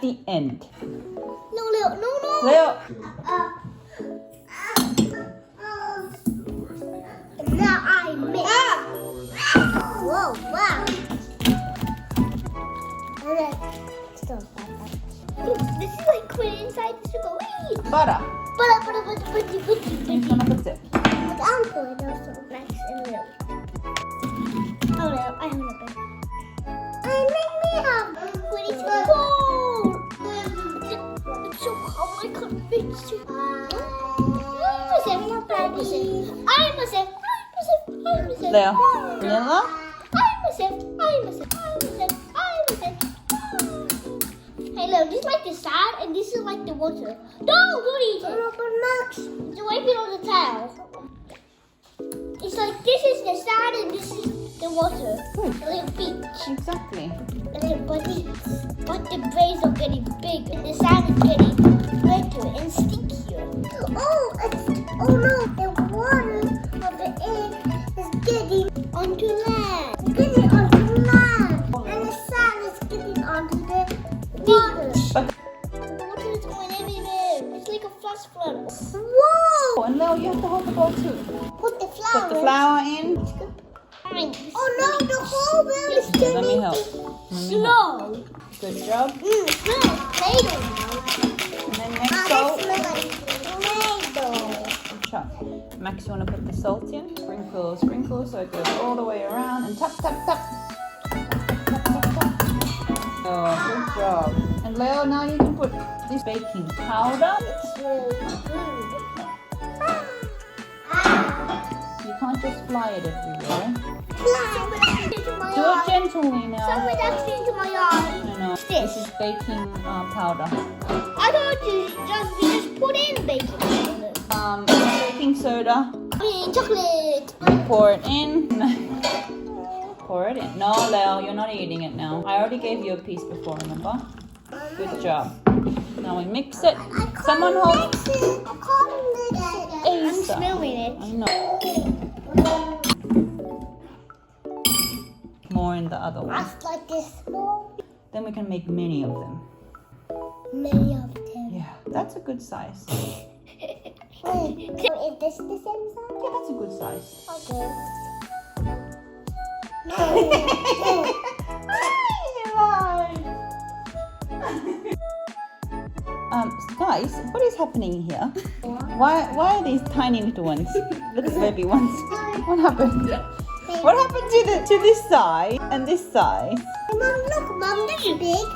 at the end. No, Leo, no, no. Leo. Now I mix. Whoa, wow. And then, stop. This is like put it inside the sugar. Wait. Butter. Butter. He's gonna put it. But I'm going to also Max and Leo. Oh, Leo, I have nothing. I make me up. When it's cold. It's so cold, I can't reach it. Leo. Vanilla. Hey Leo, this is like the sand and this is like the water. No, don't eat it. Max. So wipe it on the towel. It's like this is the sand and this is the water. A little beach. Exactly. But the waves are getting bigger. The sand is getting wetter and stickier. Oh no, the water of the egg is getting onto land. Getting onto land. And the sand is getting onto the water. But The water is going everywhere. It's like a flash flood. Whoa! oh, and Leo, you have to hold the bowl too. Put the flour. Put the flour in. Oh no, the whole world is Let me turning help. snow. Good job. Smell Play-Doh now. And then next That salt. smells like Play-Doh. Chop. Max, you want to put the salt in? Sprinkle, so it goes all the way around and tap. Oh, good job. And Leo, now you can put this baking powder. It's really good. You can't just fly it everywhere. Do it Someone gently now. actually into my eye. No. This is baking powder. I thought we just put in baking powder. Baking soda. Chocolate. Pour it in. Pour it in. No, Leo, you're not eating it now. I already gave you a piece before, remember? Good job. Now we mix it. Someone hold. I'm smelling it. I know. More in the other one. Just like this small. Then we can make many of them. Many of them. Yeah, that's a good size. So is this the same size? Yeah, that's a good size. Okay. Guys, what is happening here? Why are these tiny little ones? Little baby ones. What happened? What happened to this side and this side? Mom, look, Mom, this is big.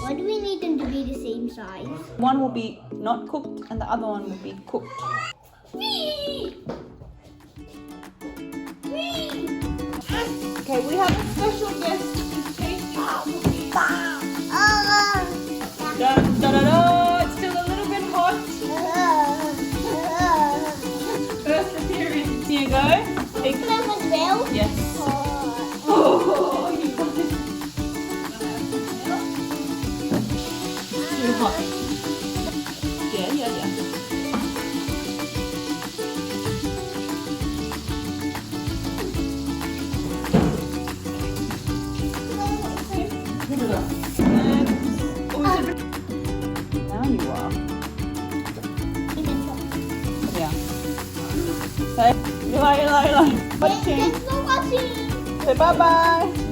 Why do we need them to be the same size? One will be not cooked and the other one will be cooked. Okay, we have a special guest who's tasting our cookies. Da, da, da, da. It's still a little bit hot. First appearance. Here you go. Big. Yes. Oh, you got it. Too hot. Yeah. Now you are. Yeah. Say, Eli. Watching. Thanks for watching. Say bye-bye.